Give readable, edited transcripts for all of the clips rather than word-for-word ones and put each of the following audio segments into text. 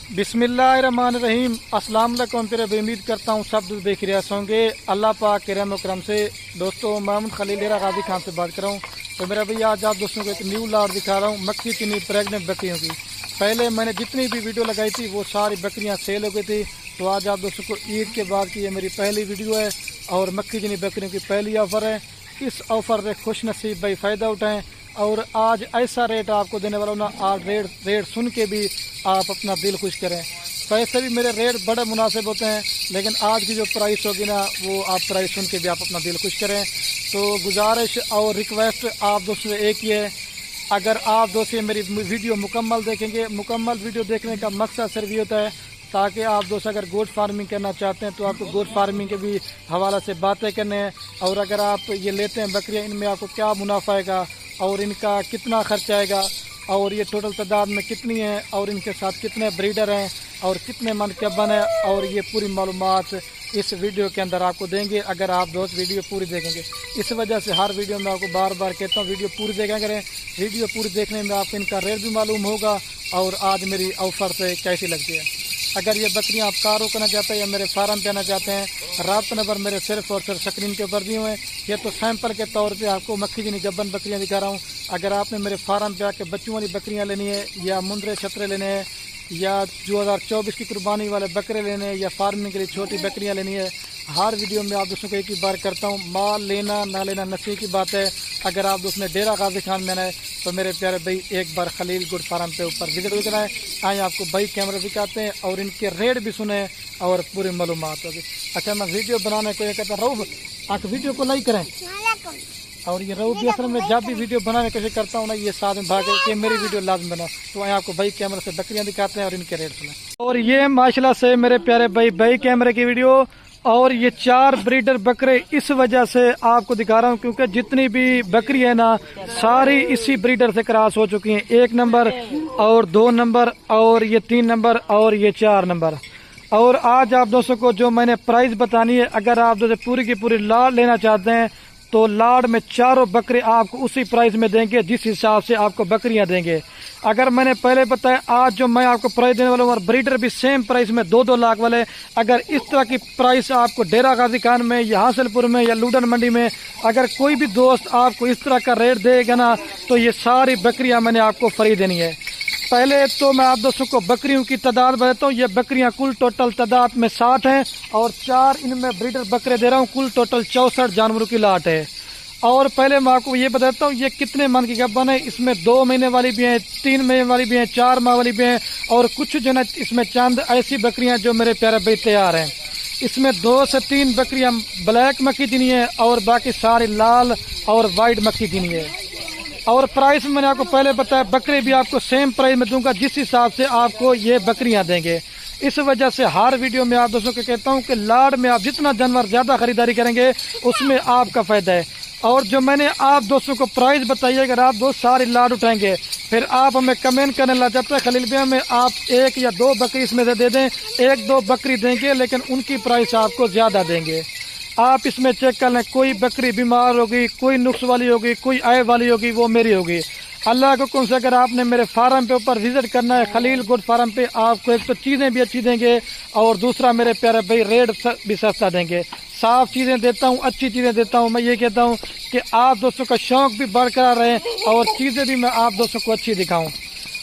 बिस्मिल्लाहिर्रहमानिर्रहीम। अस्सलाम वालेकुम। फिर उम्मीद करता हूँ सब बे खैरियत होंगे अल्लाह पाक के रहम करम से। दोस्तों, मोहम्मद खलील डेरा गाजी खान से बात कर रहा हूँ। तो मेरा भैया आज आप दोस्तों को एक न्यू लाट दिखा रहा हूँ मक्की चीनी प्रेग्नेंट बकरियों की। पहले मैंने जितनी भी वीडियो लगाई थी वो सारी बकरियाँ सेल हो गई थी। तो आज आप दोस्तों को ईद के बाद की ये मेरी पहली वीडियो है और मक्की चीनी बकरियों की पहली ऑफ़र है। इस ऑफ़र से खुश नसीब भाई फ़ायदा उठाएँ और आज ऐसा रेट आपको देने वाला हूँ ना, आज रेट सुन के भी आप अपना दिल खुश करें। वैसे भी मेरे रेट बड़े मुनासिब होते हैं, लेकिन आज की जो प्राइस होगी ना वो आप प्राइस सुन के भी आप अपना दिल खुश करें। तो गुजारिश और रिक्वेस्ट आप दोस्तों से एक ही है, अगर आप दोस्त मेरी वीडियो मुकम्मल देखेंगे, मुकम्मल वीडियो देखने का मकसद सिर्फ ये होता है ताकि आप दोस्त अगर गोट फार्मिंग करना चाहते हैं तो आपको गोट फार्मिंग के भी हवाला से बातें करने हैं। और अगर आप ये लेते हैं बकरियाँ, इनमें आपको क्या मुनाफा आएगा और इनका कितना खर्च आएगा और ये टोटल तादाद में कितनी है और इनके साथ कितने ब्रीडर हैं और कितने मनकबन है, और ये पूरी मालूमात इस वीडियो के अंदर आपको देंगे अगर आप दोस्त वीडियो पूरी देखेंगे। इस वजह से हर वीडियो में आपको बार बार कहता हूँ वीडियो पूरी देखा करें। वीडियो पूरी देखने में आपको इनका रेट भी मालूम होगा और आज मेरी ऑफ़र से कैसी लगती है। अगर ये बकरियाँ आप कारो करना चाहते हैं या मेरे फार्म पे आना चाहते हैं, राब्ता नंबर मेरे सिर्फ और सिर्फ स्क्रीन के ऊपर दिए हुए हैं। ये तो सैंपल के तौर पे आपको मक्खी चीनी गब्बन बकरियाँ दिखा रहा हूँ। अगर आपने मेरे फार्म पे आके बच्चों वाली बकरियाँ लेनी है या मुंदरे छतरे लेने हैं या 2024 की कुर्बानी वाले बकरे लेने हैं या फार्मिंग के लिए छोटी बकरियाँ लेनी है, हर वीडियो में आप दोस्तों को एक ही बार करता हूँ, माल लेना ना लेना नसीब की बात है। अगर आप दोस्त ने डेरा गाजी खान में आना है तो मेरे प्यारे भाई एक बार खलील गुड फार्म पे ऊपर विजिट भी कराएं। आए आपको भाई कैमरा दिखाते हैं और इनके रेट भी सुने और पूरी मालूमात होगी। अच्छा, मैं वीडियो बनाने को ये कहता हूँ आप वीडियो को लाइक करें, और ये रहू भी असल में जब भी वीडियो बनाने की कोशिश करता हूँ ना ये साथ में भागे कि मेरी वीडियो लाजम बना। तो आए आपको भाई कैमरा से बकरियाँ दिखाते हैं और इनके रेट सुने। और ये माशाल्लाह से मेरे प्यारे भाई कैमरे की वीडियो, और ये 4 ब्रीडर बकरे इस वजह से आपको दिखा रहा हूँ क्योंकि जितनी भी बकरी है ना सारी इसी ब्रीडर से क्रॉस हो चुकी हैं। 1 नंबर और 2 नंबर और ये 3 नंबर और ये 4 नंबर। और आज आप दोस्तों को जो मैंने प्राइस बतानी है, अगर आप दोस्तों पूरी की पूरी लाड़ लेना चाहते हैं तो लाड़ में चारों बकरे आपको उसी प्राइस में देंगे जिस हिसाब से आपको बकरियां देंगे। अगर मैंने पहले बताया, आज जो मैं आपको प्राइस देने वाला हूँ और ब्रीडर भी सेम प्राइस में 2-2 लाख वाले। अगर इस तरह की प्राइस आपको डेरा गाजी खान में या हासिलपुर में या लूडन मंडी में अगर कोई भी दोस्त आपको इस तरह का रेट देगा ना तो ये सारी बकरियां मैंने आपको फ्री देनी है। पहले तो मैं आप दोस्तों को बकरियों की तादाद बताता हूँ। ये बकरियां कुल टोटल तादाद में 60 हैं और 4 इनमें ब्रीडर बकरे दे रहा हूँ। कुल टोटल 64 जानवरों की लाट है। और पहले मैं आपको ये बताता हूँ ये कितने मन की गब्बन है। इसमें 2 महीने वाली भी हैं, 3 महीने वाली भी हैं, 4 माह वाली भी हैं, और कुछ जो है इसमें चंद ऐसी बकरियां जो मेरे प्यारे भाई तैयार हैं। इसमें 2 से 3 बकरियां ब्लैक मक्खी चीनी है और बाकी सारी लाल और वाइट मक्खी चीनी है। और प्राइस मैंने आपको पहले बताया, बकरे भी आपको सेम प्राइस में दूंगा जिस हिसाब से आपको ये बकरियां देंगे। इस वजह से हर वीडियो में आप दोस्तों को कहता हूं कि लाड़ में आप जितना जानवर ज्यादा खरीदारी करेंगे उसमें आपका फायदा है। और जो मैंने आप दोस्तों को प्राइस बताइए, अगर आप दोस्त सारी लाड़ उठाएंगे फिर आप हमें कमेंट करने लग जाते हैं खलील भैया में आप 1 या 2 बकरी इसमें से दे दें, 1-2 बकरी देंगे लेकिन उनकी प्राइस आपको ज्यादा देंगे। आप इसमें चेक कर लें, कोई बकरी बीमार होगी, कोई नुक्स वाली होगी, कोई ऐब वाली होगी, वो मेरी होगी। अल्लाह को कौन से अगर आपने मेरे फार्म पे ऊपर विजिट करना है खलील गुड फार्म पे, आपको एक तो चीज़ें भी अच्छी देंगे और दूसरा मेरे प्यारे भाई रेट भी सस्ता देंगे। साफ चीज़ें देता हूँ, अच्छी चीज़ें देता हूँ। मैं ये कहता हूँ कि आप दोस्तों का शौक भी बरकरार रहे और चीज़ें भी मैं आप दोस्तों को अच्छी दिखाऊँ।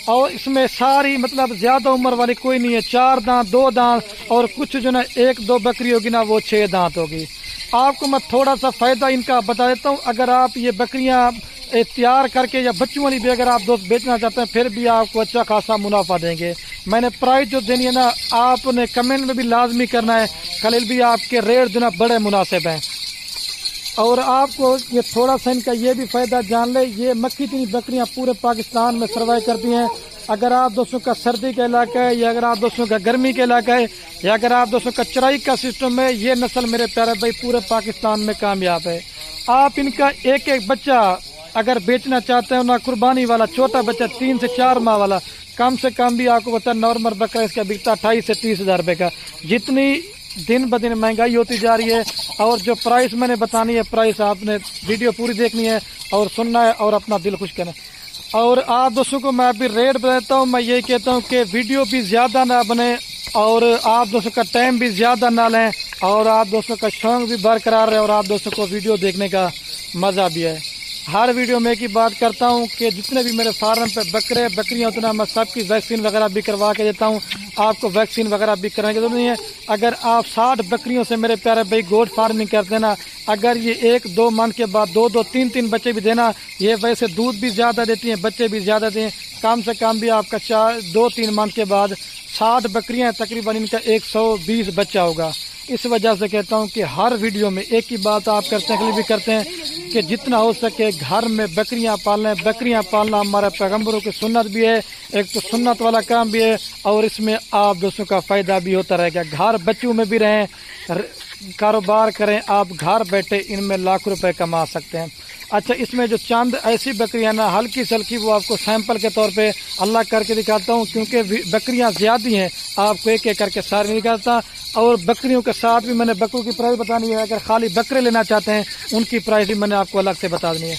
और इसमें सारी मतलब ज़्यादा उम्र वाली कोई नहीं है, 4 दांत 2 दांत और कुछ जो ना 1-2 बकरी होगी ना वो 6 दांत होगी। आपको मैं थोड़ा सा फ़ायदा इनका बता देता हूँ। अगर आप ये बकरियाँ तैयार करके या बच्चों वाली भी अगर आप दोस्त बेचना चाहते हैं फिर भी आपको अच्छा खासा मुनाफा देंगे। मैंने प्राइस जो देनी है ना आपने कमेंट में भी लाजमी करना है खलील भी आपके रेट जो ना बड़े मुनासिब हैं। और आपको ये थोड़ा सा इनका ये भी फ़ायदा जान ले, ये मक्खी चीनी बकरियाँ पूरे पाकिस्तान में सर्वाइव करती हैं। अगर आप दोस्तों का सर्दी का इलाका है या अगर आप दोस्तों का गर्मी का इलाका है या अगर आप दोस्तों का चराई का सिस्टम है, ये नस्ल मेरे प्यारे भाई पूरे पाकिस्तान में कामयाब है। आप इनका एक बच्चा अगर बेचना चाहते हैं ना कुर्बानी वाला छोटा बच्चा 3 से 4 माह वाला, कम से कम भी आपको पता नॉर्मल बकरा इसका बिकता 28 से 30 हज़ार रुपये का। जितनी दिन ब दिन महंगाई होती जा रही है और जो प्राइस मैंने बतानी है, प्राइस आपने वीडियो पूरी देखनी है और सुनना है और अपना दिल खुश करना है। اور آپ دوستوں کو میں ابھی ریٹ بتاتا ہوں. میں یہ کہتا ہوں کہ ویڈیو بھی زیادہ نہ بنے اور آپ دوستوں کا ٹائم بھی زیادہ نہ لیں اور آپ دوستوں کا شوق بھی برقرار رہے اور آپ دوستوں کو ویڈیو دیکھنے کا مزہ بھی ہے. ہر ویڈیو میں ایک ہی بات کرتا ہوں کہ جتنے بھی میرے فارم پہ بکرے بکریاں اتنا میں سب کی ویکسین وغیرہ بھی کروا کے دیتا ہوں. آپ کو ویکسین وغیرہ بھی کرنے کی ضرورت نہیں ہے. اگر آپ 60 بکریوں سے میرے پیارے بھائی گوٹ فارمنگ کرتے نا، اگر یہ 1-2 منتھ کے بعد 2-2 3-3 بچے بھی دینا، یہ ویسے دودھ بھی زیادہ دیتی ہیں، بچے بھی زیادہ دیں. کم سے کم بھی آپ کا 2-3 منتھ کے بعد 60 بکریاں تقریباً ان کا 120 بچہ ہوگا. اس وجہ سے کہتا ہوں کہ ہر ویڈیو میں ایک ہی بات آپ کرتے ہیں بھی کرتے ہیں کہ جتنا ہو سکے گھر میں بکریاں پالیں. بکریاں پالنا ہمارے پیغمبروں کی سنت بھی ہے، ایک تو سنت والا کام بھی ہے اور اس میں آپ دوستوں کا فائدہ بھی ہوتا رہے گا. گھر بچوں میں بھی رہیں، کاروبار کریں، آپ گھر بیٹھے ان میں لاکھ روپے کما سکتے ہیں. اچھا، اس میں جو چند ایسی بکریاں نا ہلکی سلکی وہ آپ کو سیمپل کے طور پہ اللہ کر کے دکھاتا ہوں کیونکہ بکریاں زیادہ ہیں، آپ کو ایک ایک کر کے سارے نہیں دکھاتا. اور بکریوں کے ساتھ بھی میں نے بکروں کی پرائز بتانی ہے. اگر خالی بکرے لینا چاہتے ہیں ان کی پرائز بھی میں نے آپ کو الگ سے بتا دینی ہے.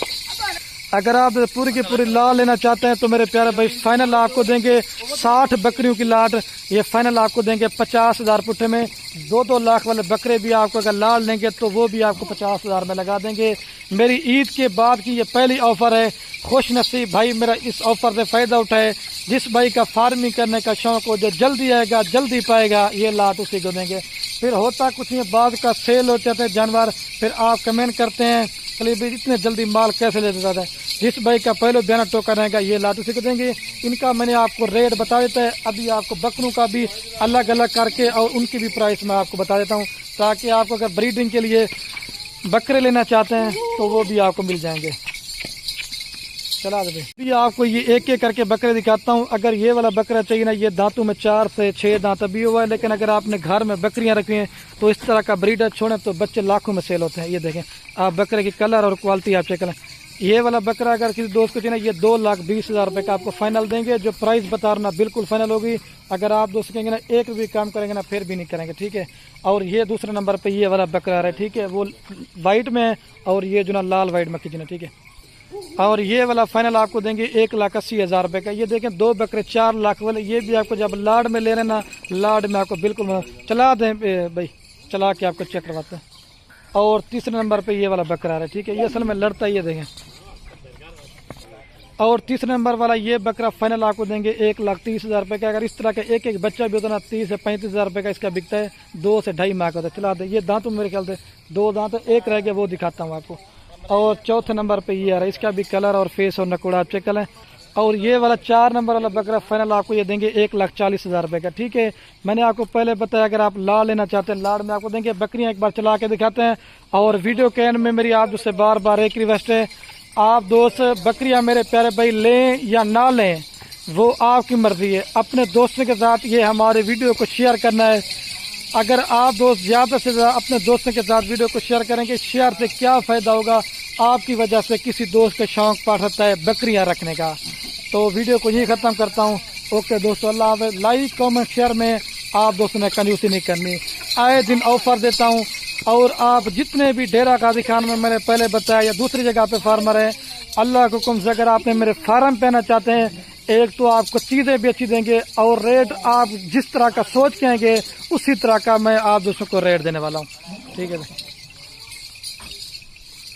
اگر آپ پوری کی پوری لاٹ لینا چاہتے ہیں تو میرے پیارے بھائی فائنل آپ کو دیں گے 60 بکریوں کی لاٹ، یہ فائنل آپ کو دیں گے 50,000 پٹھے میں. 2-2 لاکھ والے بکرے بھی آپ کو اگر لاٹ لیں گے تو وہ بھی آپ کو 50,000 میں لگا دیں گے. میری عید کے بعد کی یہ پہلی آفر ہے. خوش نصیب بھائی میرا اس آفر سے فائدہ اٹھائے. جس بھائی کا فارمنگ کرنے کا شوق ہو، جو جلدی آئے گا جلدی پائے گا، یہ لاٹ اسی کو دیں گے. پھر ہوتا کچھ نہیں، بعد کا سیل ہو جاتے ہیں جانور، پھر آپ کمنٹ کرتے ہیں چلیے بھائی اتنے جلدی مال کیسے لے دیتا ہے. جس بھائی کا پہلے بیانہ ٹوکن رہے گا یہ لاٹ اسی کو دیں گے. ان کا میں نے آپ کو ریٹ بتا دیتا ہے. ابھی آپ کو بکروں کا بھی الگ الگ کر کے اور ان کی بھی پرائس میں آپ کو بتا دیتا ہوں تاکہ آپ کو اگر بریڈنگ کے لیے بکرے لینا چاہتے ہیں تو وہ بھی آپ کو مل جائیں گے. چلا دے بھی آپ کو یہ ایک ایک کر کے بکرے دکھاتا ہوں. اگر یہ والا بکرا چاہیے نا، یہ دانتوں میں 4 سے 6 دانت ابھی ہوا ہے، لیکن اگر آپ نے گھر میں بکریاں رکھی ہیں تو اس طرح کا بریڈر چھوڑیں تو بچے لاکھوں میں سیل ہوتے ہیں. یہ دیکھیں آپ بکرے کی کلر اور کوالٹی آپ چیک کریں. یہ والا بکرا اگر کسی دوست کو چاہیے، یہ 2,20,000 روپے کا آپ کو فائنل دیں گے. جو پرائز بتا رہا بالکل فائنل ہوگی. اگر آپ دوست کہیں گے نا ایک بھی کام کریں گے نا پھر بھی نہیں کریں گے، ٹھیک ہے. اور یہ دوسرے نمبر پہ یہ والا بکرا ہے، ٹھیک ہے، وہ وائٹ میں ہے اور یہ جو نا لال وائٹ میں کھینچنا، ٹھیک ہے. اور یہ والا فائنل آپ کو دیں گے 1,80,000 روپے کا. یہ دیکھیں 2 بکرے 4 لاکھ والے، یہ بھی آپ کو جب لاڈ میں لے رہے نا، لاڈ میں آپ کو بالکل چلا دیں بھائی، چلا کے آپ کو چیک کرواتے ہیں. اور تیسرے نمبر پہ یہ والا بکرا ہے، ٹھیک ہے، یہ اصل میں لڑتا ہے، یہ دیکھیں. اور تیسرے نمبر والا یہ بکرا فائنل آپ کو دیں گے 1,30,000 روپے کا. اگر اس طرح کا ایک ایک بچہ بھی ہوتا نا 30 سے 35,000 روپے کا اس کا بکتا ہے. 2 سے 2.5 ماہ کا ہوتا ہے. چلا دیں. یہ دانتوں میرے خیال سے 2 دانت، ایک رہ گیا وہ دکھاتا ہوں آپ کو. اور چوتھے نمبر پہ یہ آ رہا ہے، اس کا بھی کلر اور فیس اور نکوڑا آپ چیک کریں. اور یہ والا 4 نمبر والا بکرا فائنل آپ کو یہ دیں گے 1,40,000 روپے کا، ٹھیک ہے. میں نے آپ کو پہلے بتایا اگر آپ لاڑ لینا چاہتے ہیں لاڑ میں آپ کو دیں گے. بکریاں ایک بار چلا کے دکھاتے ہیں. اور ویڈیو کے اینڈ میں میری آپ سے بار بار ایک ریکویسٹ ہے، آپ دوست بکریاں میرے پیارے بھائی لیں یا نہ لیں وہ آپ کی مرضی ہے. اپنے دوستوں کے ساتھ یہ ہمارے ویڈیو کو شیئر کرنا ہے. اگر آپ دوست زیادہ سے زیادہ اپنے دوستوں کے ساتھ ویڈیو کو شیئر کریں گے، شیئر سے کیا فائدہ ہوگا، آپ کی وجہ سے کسی دوست کا شوق پڑ سکتا ہے بکریاں رکھنے کا. تو ویڈیو کو یہی ختم کرتا ہوں. اوکے دوستو، اللہ حافظ. لائک کامنٹ شیئر میں آپ دوستوں نے کنجوسی نہیں کرنی. آئے دن آفر دیتا ہوں. اور آپ جتنے بھی ڈیرا قاضی خان میں نے پہلے بتایا یا دوسری جگہ پہ فارمر ہیں، اللہ کے حکم سے اگر آپ نے میرے فارم پہ آنا چاہتے ہیں، ایک تو آپ کو چیزیں بھی اچھی دیں گے اور ریٹ آپ جس طرح کا سوچ کے آئیں گے اسی طرح کا میں آپ دوستوں کو ریٹ دینے والا ہوں، ٹھیک ہے.